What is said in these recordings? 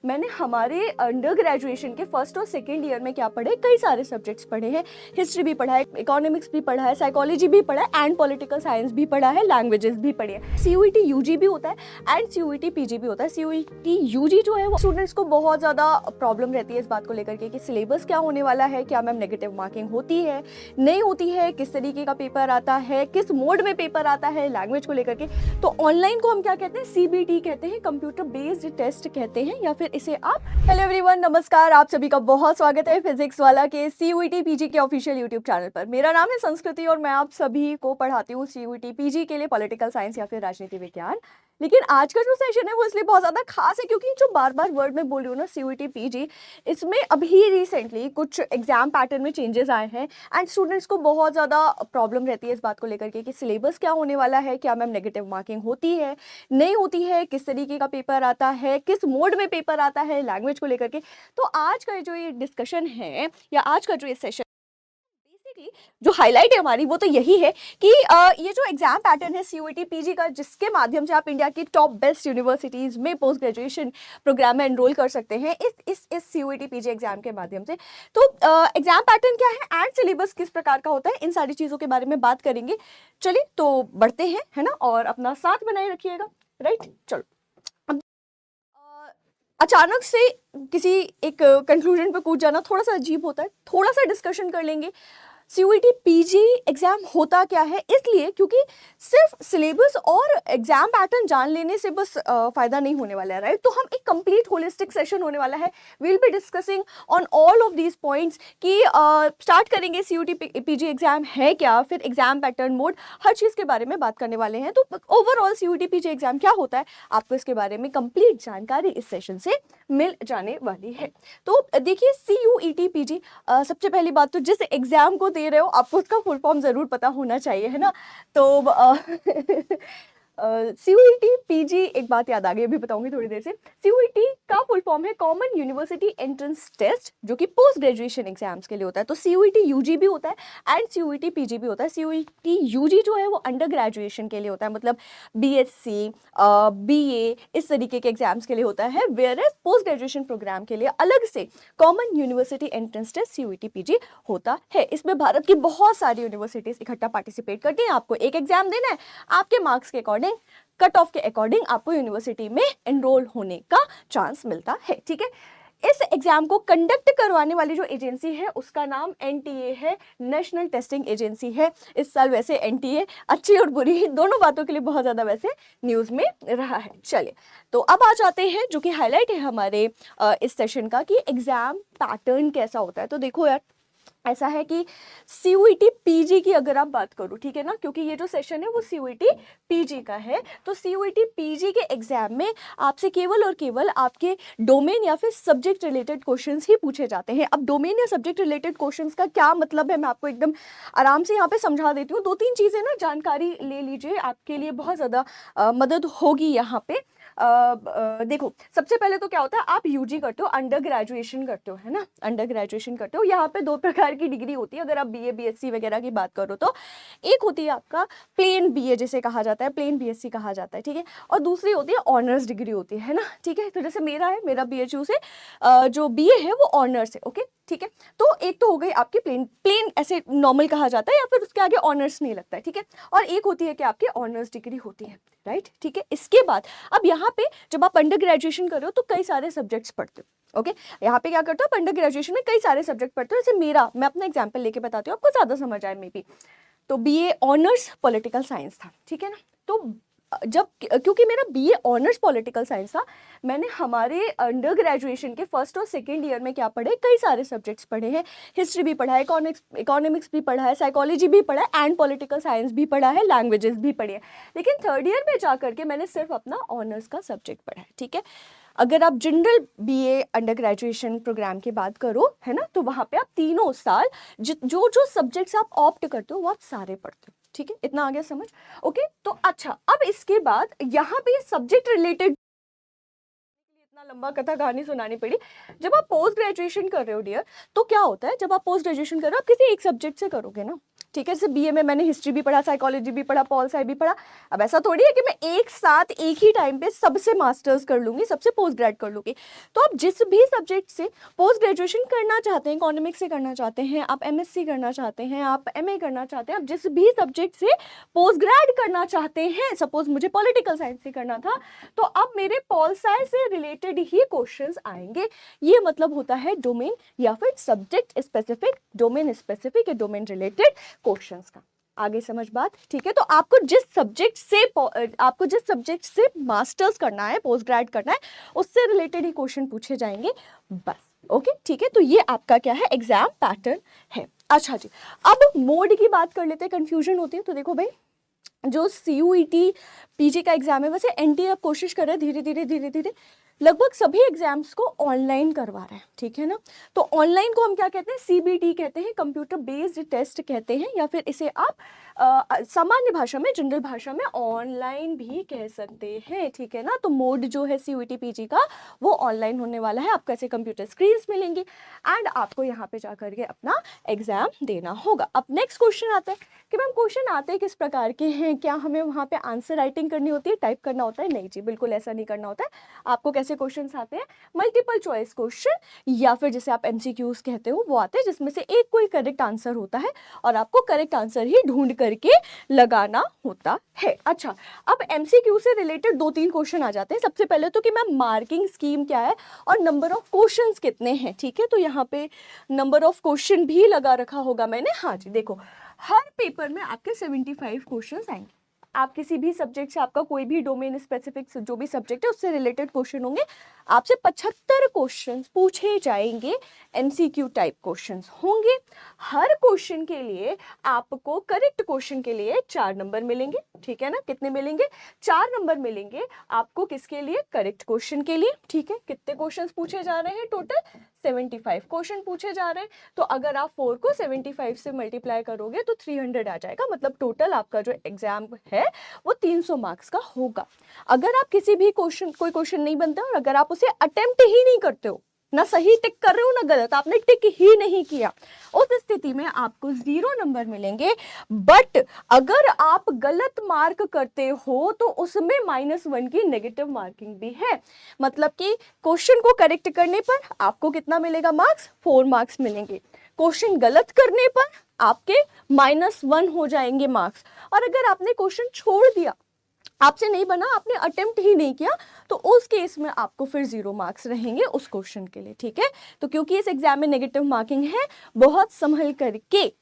मैंने हमारे under graduation के फर्स्ट और सेकेंड ईयर में क्या पढ़े, कई सारे सब्जेक्ट्स पढ़े हैं। हिस्ट्री भी पढ़ा है, इकोनॉमिक्स भी पढ़ा है, साइकोलॉजी भी पढ़ा है एंड पॉलिटिकल साइंस भी पढ़ा है, लैंग्वेजेस भी पढ़ी है। CUET UG भी होता है एंड CUET PG भी होता है। CUET UG जो है वो स्टूडेंट्स को बहुत ज़्यादा प्रॉब्लम रहती है इस बात को लेकर के कि सिलेबस क्या होने वाला है, क्या मैम नेगेटिव मार्किंग होती है नहीं होती है, किस तरीके का पेपर आता है, किस मोड में पेपर आता है, लैंग्वेज को लेकर के। तो ऑनलाइन को हम क्या कहते हैं, CBT कहते हैं, कंप्यूटर बेस्ड टेस्ट कहते हैं, या फिर इसे आप हेलो एवरीवन, नमस्कार, आप सभी का बहुत स्वागत है फिजिक्स वाला के CUET PG के ऑफिशियल यूट्यूब चैनल पर। मेरा नाम है संस्कृति और मैं आप सभी को पढ़ाती हूँ CUET PG के लिए पॉलिटिकल साइंस या फिर राजनीति विज्ञान। लेकिन आज का जो सेशन है वो इसलिए बहुत ज़्यादा खास है क्योंकि जो बार बार वर्ड में बोल रही हूँ ना CUET PG, इसमें अभी रिसेंटली कुछ एग्जाम पैटर्न में चेंजेस आए हैं एंड स्टूडेंट्स को बहुत ज़्यादा प्रॉब्लम रहती है इस बात को लेकर के कि सिलेबस क्या होने वाला है, क्या मैम नेगेटिव मार्किंग होती है नहीं होती है, किस तरीके का पेपर आता है, किस मोड में पेपर आता है, लैंग्वेज को लेकर के। तो आज का जो ये डिस्कशन है या आज का जो ये सेशन जो हाईलाइट है हमारी वो तो यही है कि ये जो एग्जाम पैटर्न है CUET PG का, जिसके माध्यम से आप इंडिया की टॉप बेस्ट यूनिवर्सिटीज में पोस्ट ग्रेजुएशन प्रोग्राम में एनरोल कर सकते हैं इस CUET PG एग्जाम के माध्यम से। तो एग्जाम पैटर्न क्या है एंड सिलेबस किस प्रकार का होता है, इन सारी चीज़ों के बारे में बात करेंगे। चलिए तो बढ़ते हैं, है ना, और अपना साथ बनाए रखिएगा। राइट, चलो। अचानक से किसी एक कंक्लूजन पे कूद जाना थोड़ा सा अजीब होता है। थोड़ा सा डिस्कशन कर लेंगे। CUET PG एग्जाम होता क्या है, इसलिए क्योंकि सिर्फ सिलेबस और एग्जाम पैटर्न जान लेने से बस फायदा नहीं होने वाला है, राइट। तो हम एक कंप्लीट होलिस्टिक सेशन होने वाला है। Will be discussing on all of these points कि स्टार्ट करेंगे CUET PG एग्जाम है क्या, फिर एग्जाम पैटर्न, मोड, हर चीज़ के बारे में बात करने वाले हैं। तो ओवरऑल CUET PG एग्जाम क्या होता है, आपको इसके बारे में कंप्लीट जानकारी इस सेशन से मिल जाने वाली है। तो देखिए CUET PG, सबसे पहली बात तो जिस एग्जाम को दे रहे हो आपको उसका फुल फॉर्म जरूर पता होना चाहिए, है ना। तो CUET PG, एक बात याद आ गई, अभी बताऊंगी थोड़ी देर से। CUET का फुल फॉर्म है कॉमन यूनिवर्सिटी एंट्रेंस टेस्ट, जो कि पोस्ट ग्रेजुएशन एग्जाम्स के लिए होता है। तो CUET UG भी होता है एंड CUET PG भी होता है। CUET UG जो है वो अंडर ग्रेजुएशन के लिए होता है, मतलब BSc BA इस तरीके के एग्जाम्स के लिए होता है, where as post graduation program के लिए अलग से common university entrance test CUET PG होता है। इसमें भारत की बहुत सारी यूनिवर्सिटीज इकट्ठा पार्टिसिपेट करती हैं। आपको एक एग्जाम देना है, आपके मार्क्स के अकॉर्डिंग, कट ऑफ के अकॉर्डिंग आपको यूनिवर्सिटी में एनरोल होने का चांस मिलता है, ठीक है। इस एग्जाम को कंडक्ट करवाने वाली जो एजेंसी है उसका नाम NTA है, नेशनल टेस्टिंग एजेंसी है। इस साल वैसे NTA अच्छी और बुरी दोनों बातों के लिए बहुत ज़्यादा वैसे न्यूज़ में रहा है। चलिए तो अब आ जाते हैं जो कि हाईलाइट है हमारे इस सेशन का कि एग्जाम पैटर्न कैसा होता है। तो देखो यार, ऐसा है कि CUET PG की अगर आप बात करो, ठीक है ना, क्योंकि ये जो सेशन है वो CUET PG का है। तो CUET PG के एग्जाम में आपसे केवल और केवल आपके डोमेन या फिर सब्जेक्ट रिलेटेड क्वेश्चंस ही पूछे जाते हैं। अब डोमेन या सब्जेक्ट रिलेटेड क्वेश्चंस का क्या मतलब है, मैं आपको एकदम आराम से यहाँ पे समझा देती हूँ। दो तीन चीज़ें ना जानकारी ले लीजिए, आपके लिए बहुत ज़्यादा मदद होगी यहाँ पे। देखो, सबसे पहले तो क्या होता है, आप UG करते हो, अंडर ग्रेजुएशन करते हो, है ना, अंडर ग्रेजुएशन करते हो। यहाँ पे दो प्रकार की डिग्री होती है। अगर आप BA BSc वगैरह की बात करो तो एक होती है आपका प्लेन BA जिसे कहा जाता है, प्लेन BSc कहा जाता है, ठीक है, और दूसरी होती है ऑनर्स डिग्री होती है ना, ठीक है। तो जैसे मेरा है, मेरा BHU से जो BA है वो ऑनर्स है, ओके, ठीक है। तो एक तो हो गई आपकी प्लेन ऐसे नॉर्मल कहा जाता है, या फिर उसके आगे ऑनर्स नहीं लगता है, ठीक है। और एक होती है कि आपकी ऑनर्स डिग्री होती है, राइट, ठीक है। इसके बाद अब यहाँ पे जब आप अंडर ग्रेजुएशन कर रहे हो तो कई सारे सब्जेक्ट्स पढ़ते हो, ओके। यहाँ पे क्या करते हो, आप अंडर ग्रेजुएशन में कई सारे सब्जेक्ट पढ़ते हो। जैसे मैं अपना एग्जाम्पल लेके बताती हूँ, आपको ज़्यादा समझ आए मे बी। तो BA ऑनर्स पॉलिटिकल साइंस था, ठीक है ना। तो जब क्योंकि मेरा BA ऑनर्स पॉलिटिकल साइंस था, मैंने हमारे अंडर ग्रेजुएशन के फर्स्ट और सेकेंड ईयर में क्या पढ़े, कई सारे सब्जेक्ट्स पढ़े हैं। हिस्ट्री भी पढ़ा है, इकोनॉमिक्स भी पढ़ा है, साइकोलॉजी भी पढ़ा है एंड पॉलिटिकल साइंस भी पढ़ा है, लैंग्वेजेस भी पढ़ी है। लेकिन थर्ड ईयर में जा करके मैंने सिर्फ अपना ऑनर्स का सब्जेक्ट पढ़ा है, ठीक है। अगर आप general BA under graduation program की बात करो, है ना, तो वहाँ पे आप तीनों साल जो जो सब्जेक्ट्स आप ऑप्ट करते हो वो आप सारे पढ़ते हो, ठीक है। इतना आ गया समझ, ओके। तो अच्छा, अब इसके बाद यहाँ पे सब्जेक्ट रिलेटेड इतना लंबा कथा कहानी सुनानी पड़ी। जब आप पोस्ट ग्रेजुएशन कर रहे हो डियर, तो क्या होता है, जब आप पोस्ट ग्रेजुएशन कर रहे हो आप किसी एक सब्जेक्ट से करोगे ना, ठीक है। जैसे बीए में मैंने हिस्ट्री भी पढ़ा, साइकोलॉजी भी पढ़ा, पॉल साइंस भी पढ़ा। अब ऐसा थोड़ी है कि मैं एक साथ एक ही टाइम पे सबसे मास्टर्स कर लूंगी, सबसे पोस्ट ग्रेड कर लूंगी। तो आप जिस भी सब्जेक्ट से पोस्ट ग्रेजुएशन करना चाहते हैं, इकोनॉमिक्स से करना चाहते हैं, आप एमएससी करना चाहते हैं, आप एमए करना चाहते हैं, आप जिस भी सब्जेक्ट से पोस्ट ग्रेड करना चाहते हैं, सपोज मुझे पॉलिटिकल साइंस से करना था, तो अब मेरे पॉल साइंस से रिलेटेड ही क्वेश्चंस आएंगे। ये मतलब होता है डोमेन या फिर सब्जेक्ट स्पेसिफिक, डोमेन स्पेसिफिक या डोमेन रिलेटेड क्वेश्चंस का। आगे समझ बात? ठीक है। तो आपको जिस सब्जेक्ट से मास्टर्स करना है, पोस्ट ग्रेड करना है, उससे रिलेटेड ही क्वेश्चन पूछे जाएंगे बस। ओके, ठीक है। तो ये आपका क्या है, एग्जाम पैटर्न है। अच्छा जी, अब मोड की बात कर लेते हैं, कंफ्यूजन होती है। तो देखो भाई, जो CUET PG का एग्जाम है, वैसे NTA अब कोशिश कर रहे हैं धीरे धीरे लगभग सभी एग्जाम्स को ऑनलाइन करवा रहे हैं, ठीक है ना। तो ऑनलाइन को हम क्या कहते हैं, CBT कहते हैं, कंप्यूटर बेस्ड टेस्ट कहते हैं, या फिर इसे आप सामान्य भाषा में, जनरल भाषा में ऑनलाइन भी कह सकते हैं, ठीक है ना। तो मोड जो है CUET PG का वो ऑनलाइन होने वाला है। आपको ऐसे कंप्यूटर स्क्रीन्स मिलेंगी एंड आपको यहाँ पे जा करके अपना एग्जाम देना होगा। अब नेक्स्ट क्वेश्चन आता है कि मैम क्वेश्चन आते किस प्रकार के हैं, क्या हमें वहाँ पे आंसर राइटिंग करनी होती है, टाइप करना होता है? नहीं जी, बिल्कुल ऐसा नहीं करना होता है। आपको कैसे क्वेश्चंस आते हैं, मल्टीपल चॉइस क्वेश्चन, या फिर जिसे आप MCQs कहते हो, वो आते हैं जिसमें से एक कोई करेक्ट आंसर होता है और आपको करेक्ट आंसर ही ढूंढ करके लगाना होता है। अच्छा, अब MCQ से रिलेटेड 2-3 क्वेश्चन आ जाते हैं। सबसे पहले तो कि मैम मार्किंग स्कीम क्या है और नंबर ऑफ क्वेश्चंस कितने हैं, ठीक है। तो यहाँ पे नंबर ऑफ क्वेश्चन भी लगा रखा होगा मैंने। हाँ जी, देखो, हर पेपर में आपके 75 क्वेश्चंस आएंगे। आप किसी भी सब्जेक्ट से, आपका कोई भी डोमेन स्पेसिफिक जो भी सब्जेक्ट है उससे रिलेटेड क्वेश्चन होंगे, आपसे 75 क्वेश्चंस पूछे जाएंगे। MCQ टाइप क्वेश्चंस होंगे। हर क्वेश्चन के लिए आपको, करेक्ट क्वेश्चन के लिए 4 नंबर मिलेंगे, ठीक है ना। कितने मिलेंगे? 4 नंबर मिलेंगे आपको। किसके लिए? करेक्ट क्वेश्चन के लिए, ठीक है। कितने क्वेश्चंस पूछे जा रहे हैं? टोटल 75 क्वेश्चन पूछे जा रहे हैं। तो अगर आप 4 को 75 से मल्टीप्लाई करोगे तो 300 आ जाएगा। मतलब टोटल आपका जो एग्जाम है वो 300 मार्क्स का होगा। अगर आप किसी भी कोई क्वेश्चन नहीं बनता और अगर आप उसे अटेम्प्ट ही नहीं करते हो, ना सही टिक कर रहे हो ना गलत, आपने टिक ही नहीं किया, उस स्थिति में आपको 0 नंबर मिलेंगे। बट अगर आप गलत मार्क करते हो तो उसमें -1 की नेगेटिव मार्किंग भी है। मतलब कि क्वेश्चन को करेक्ट करने पर आपको कितना मिलेगा मार्क्स? 4 मार्क्स मिलेंगे। क्वेश्चन गलत करने पर आपके -1 हो जाएंगे मार्क्स। और अगर आपने क्वेश्चन छोड़ दिया, आपसे नहीं बना, आपने अटेम्प्ट ही नहीं किया, तो उस केस में आपको फिर 0 मार्क्स रहेंगे उस क्वेश्चन के लिए, ठीक है। तो क्योंकि इस एग्जाम में नेगेटिव मार्किंग है, बहुत संभल करके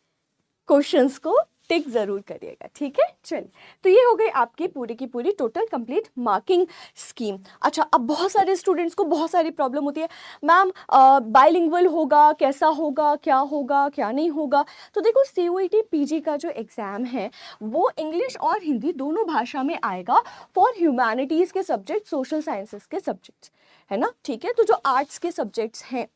क्वेश्चंस को टिक जरूर करिएगा, ठीक है। चलिए, तो ये हो गई आपकी पूरी की पूरी टोटल कंप्लीट मार्किंग स्कीम। अच्छा, अब बहुत सारे स्टूडेंट्स को बहुत सारी प्रॉब्लम होती है, मैम बाइलिंगुअल होगा, कैसा होगा, क्या नहीं होगा। तो देखो, CUET PG का जो एग्जाम है वो इंग्लिश और हिंदी दोनों भाषा में आएगा फॉर ह्यूमैनिटीज़ के सब्जेक्ट, सोशल साइंसेस के सब्जेक्ट्स, है ना, ठीक है। तो जो आर्ट्स के सब्जेक्ट्स हैं,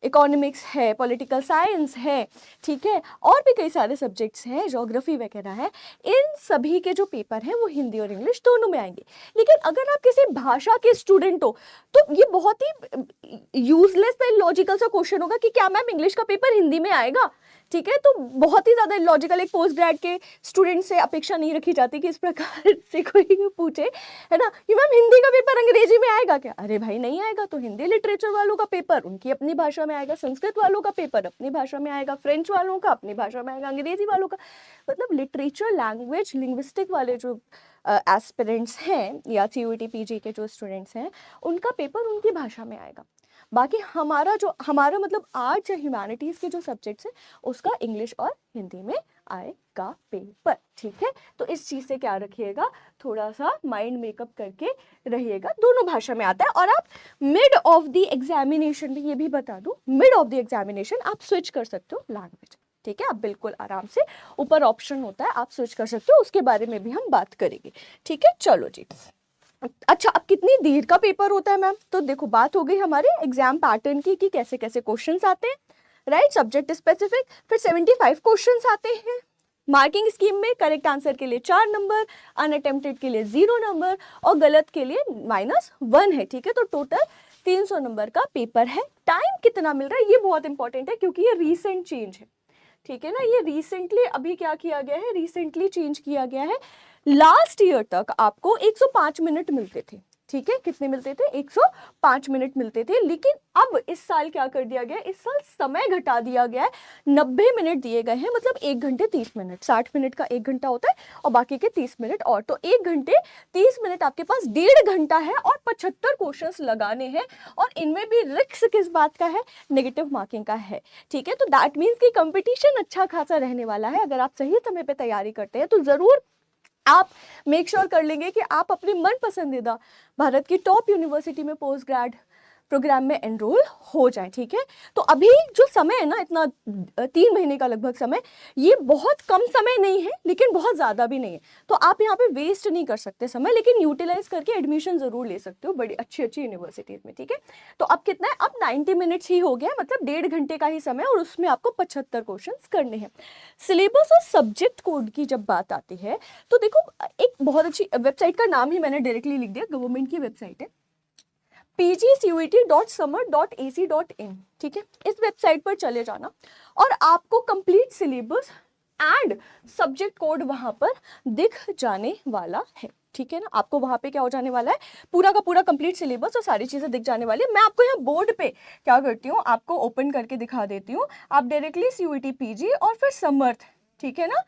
इकोनॉमिक्स है, पॉलिटिकल साइंस है, ठीक है, और भी कई सारे सब्जेक्ट्स हैं, ज्योग्राफी वगैरह है, इन सभी के जो पेपर हैं वो हिंदी और इंग्लिश दोनों में आएंगे। लेकिन अगर आप किसी भाषा के स्टूडेंट हो तो ये बहुत ही यूजलेस एंड लॉजिकल सा क्वेश्चन होगा कि क्या मैम इंग्लिश का पेपर हिंदी में आएगा, ठीक है। तो बहुत ही ज़्यादा लॉजिकल, एक पोस्ट ग्रेड के स्टूडेंट से अपेक्षा नहीं रखी जाती कि इस प्रकार से कोई पूछे, है ना, कि मैम हिंदी का पेपर अंग्रेजी में आएगा क्या? अरे भाई, नहीं आएगा। तो हिंदी लिटरेचर वालों का पेपर उनकी अपनी भाषा में आएगा, संस्कृत वालों का पेपर अपनी भाषा में आएगा, फ्रेंच वालों का अपनी भाषा में आएगा, अंग्रेजी वालों का, मतलब लिटरेचर, लैंग्वेज, लिंग्विस्टिक वाले जो एस्पिरेंट्स हैं या CUET PG के जो स्टूडेंट्स हैं, उनका पेपर उनकी भाषा में आएगा। बाकी हमारा मतलब आर्ट्स या ह्यूमैनिटीज़ के जो सब्जेक्ट्स हैं उसका इंग्लिश और हिंदी में आएगा पेपर, ठीक है। तो इस चीज़ से क्या रखिएगा, थोड़ा सा माइंड मेकअप करके रहिएगा, दोनों भाषा में आता है। और आप मिड ऑफ द एग्जामिनेशन में, ये भी बता दूं, मिड ऑफ द एग्जामिनेशन आप स्विच कर सकते हो लैंग्वेज, ठीक है। आप बिल्कुल आराम से, ऊपर ऑप्शन होता है, आप स्विच कर सकते हो, उसके बारे में भी हम बात करेंगे, ठीक है। चलो जी। अच्छा, अब कितनी देर का पेपर होता है मैम? तो देखो, बात हो गई हमारे एग्जाम पैटर्न की कि कैसे कैसे क्वेश्चंस आते हैं, राइट, सब्जेक्ट स्पेसिफिक। फिर 75 क्वेश्चंस आते हैं। मार्किंग स्कीम में करेक्ट आंसर के लिए 4 नंबर, अनअटेम्प्टेड के लिए 0 नंबर और गलत के लिए -1 है, ठीक है। तो टोटल 300 नंबर का पेपर है। टाइम कितना मिल रहा है ये बहुत इंपॉर्टेंट है क्योंकि ये रीसेंट चेंज है, ठीक है ना, ये रिसेंटली अभी क्या किया गया है, रिसेंटली चेंज किया गया है। लास्ट ईयर तक आपको 105 मिनट मिलते थे, ठीक है, कितने मिलते थे, 105 मिनट मिलते थे, लेकिन अब इस साल क्या कर दिया गया है, इस साल समय घटा दिया गया है, 90 मिनट दिए गए हैं, मतलब 1 घंटे 30 मिनट, 60 मिनट का 1 घंटा होता है और बाकी के 30 मिनट और, तो 1 घंटे 30 मिनट आपके पास 1.5 घंटा है और 75 क्वेश्चंस लगाने हैं, और इनमें भी रिस्क किस बात का है, नेगेटिव मार्किंग का है, ठीक है। तो दैट मीन्स कि कंपटीशन अच्छा खासा रहने वाला है। अगर आप सही समय पे तैयारी करते हैं तो जरूर आप मेक श्योर कर लेंगे कि आप अपने मन पसंदीदा भारत की टॉप यूनिवर्सिटी में पोस्ट ग्रेड प्रोग्राम में एनरोल हो जाए, ठीक है। तो अभी जो समय है ना, इतना 3 महीने का लगभग समय, ये बहुत कम समय नहीं है लेकिन बहुत ज़्यादा भी नहीं है, तो आप यहाँ पे वेस्ट नहीं कर सकते समय, लेकिन यूटिलाइज करके एडमिशन ज़रूर ले सकते हो बड़ी अच्छी अच्छी यूनिवर्सिटीज़ में, ठीक है। तो अब कितना है, अब 90 मिनट्स ही हो गया, मतलब 1.5 घंटे का ही समय, और उसमें आपको 75 क्वेश्चन करने हैं। सिलेबस और सब्जेक्ट कोड की जब बात आती है तो देखो, एक बहुत अच्छी वेबसाइट का नाम ही मैंने डायरेक्टली लिख दिया, गवर्नमेंट की वेबसाइट है pgcuet.summer.ac.in, ठीक है। इस वेबसाइट पर चले जाना और आपको complete syllabus and subject code वहां पर दिख जाने वाला है, ठीक है ना। आपको वहां पे क्या हो जाने वाला है, पूरा का पूरा कंप्लीट सिलेबस और सारी चीजें दिख जाने वाली है। मैं आपको यहाँ बोर्ड पे क्या करती हूँ, आपको ओपन करके दिखा देती हूँ। आप डायरेक्टली CUET PG और फिर समर्थ, ठीक है ना,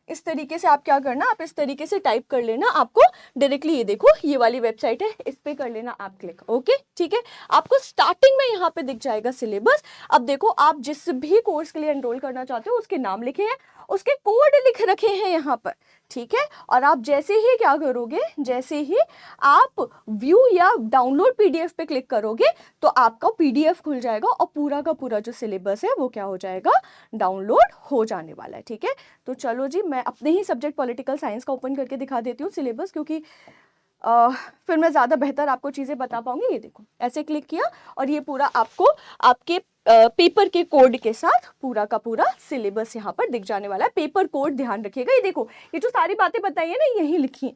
इस तरीके से आप क्या करना, आप इस तरीके से टाइप कर लेना, आपको डायरेक्टली ये देखो ये वाली वेबसाइट है, इस पे कर लेना आप क्लिक, ओके, ठीक है। आपको स्टार्टिंग में यहाँ पे दिख जाएगा सिलेबस। अब देखो, आप जिस भी कोर्स के लिए एनरोल करना चाहते हो उसके नाम लिखे हैं, उसके कोड लिख रखे हैं यहाँ पर, ठीक है। और आप जैसे ही क्या करोगे, जैसे ही आप व्यू या डाउनलोड PDF पे क्लिक करोगे तो आपका PDF खुल जाएगा और पूरा का पूरा जो सिलेबस है वो क्या हो जाएगा, डाउनलोड हो जाने वाला है, ठीक है। तो चलो जी, मैं अपने ही सब्जेक्ट पॉलिटिकल साइंस का ओपन करके दिखा देती हूँ सिलेबस, क्योंकि फिर मैं ज़्यादा बेहतर आपको चीज़ें बता पाऊंगी। ये देखो, ऐसे क्लिक किया और ये पूरा आपको आपके पेपर के कोड के साथ पूरा का पूरा सिलेबस यहाँ पर दिख जाने वाला है। पेपर कोड ध्यान रखिएगा, ये देखो, ये जो सारी बातें बताई है ना, यही लिखी है,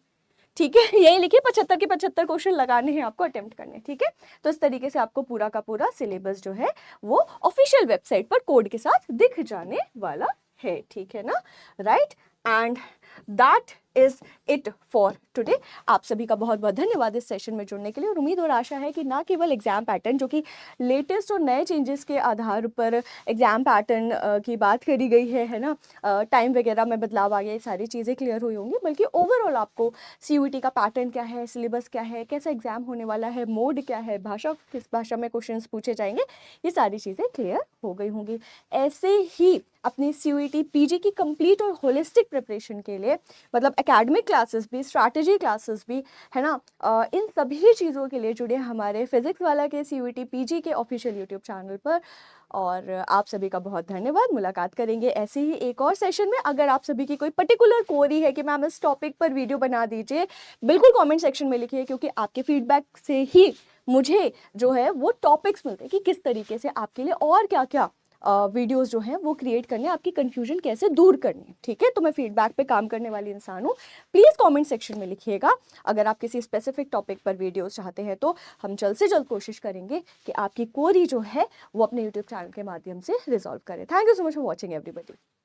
ठीक है, यही लिखिए, 75 के 75 क्वेश्चन लगाने हैं आपको, अटेम्प्ट करने, ठीक है। तो इस तरीके से आपको पूरा का पूरा सिलेबस जो है वो ऑफिशियल वेबसाइट पर कोड के साथ दिख जाने वाला है, ठीक है ना, right. And that is it for today. आप सभी का बहुत बहुत धन्यवाद इस सेशन में जुड़ने के लिए, और उम्मीद और आशा है कि ना केवल एग्जाम पैटर्न, जो कि लेटेस्ट और नए चेंजेस के आधार पर एग्जाम पैटर्न की बात करी गई है ना, टाइम वगैरह में बदलाव आ गया, ये सारी चीज़ें क्लियर हुई होंगी, बल्कि ओवरऑल आपको CUET का पैटर्न क्या है, सिलेबस क्या है, कैसा एग्जाम होने वाला है, मोड क्या है, भाषा किस भाषा में क्वेश्चन पूछे जाएंगे, ये सारी चीज़ें क्लियर हो गई होंगी। ऐसे ही अपनी CUET PG की कंप्लीट और होलिस्टिक प्रिपरेशन के लिए, मतलब एकेडमिक क्लासेस भी, स्ट्रैटेजी क्लासेस भी, है ना, इन सभी चीज़ों के लिए जुड़े हमारे फिजिक्स वाला के CUET PG के ऑफिशियल यूट्यूब चैनल पर। और आप सभी का बहुत धन्यवाद। मुलाकात करेंगे ऐसे ही एक और सेशन में। अगर आप सभी की कोई पर्टिकुलर क्वेरी है कि मैम इस टॉपिक पर वीडियो बना दीजिए, बिल्कुल कमेंट सेक्शन में लिखिए, क्योंकि आपके फीडबैक से ही मुझे जो है वो टॉपिक्स मिलते हैं कि किस तरीके से आपके लिए और क्या क्या वीडियोस जो हैं वो क्रिएट करने, आपकी कंफ्यूजन कैसे दूर करनी है, ठीक है। तो मैं फीडबैक पे काम करने वाली इंसान हूँ। प्लीज़ कमेंट सेक्शन में लिखिएगा अगर आप किसी स्पेसिफिक टॉपिक पर वीडियोस चाहते हैं, तो हम जल्द से जल्द कोशिश करेंगे कि आपकी क्वेरी जो है वो अपने यूट्यूब चैनल के माध्यम से रिजॉल्व करें। Thank you so much for watching everybody.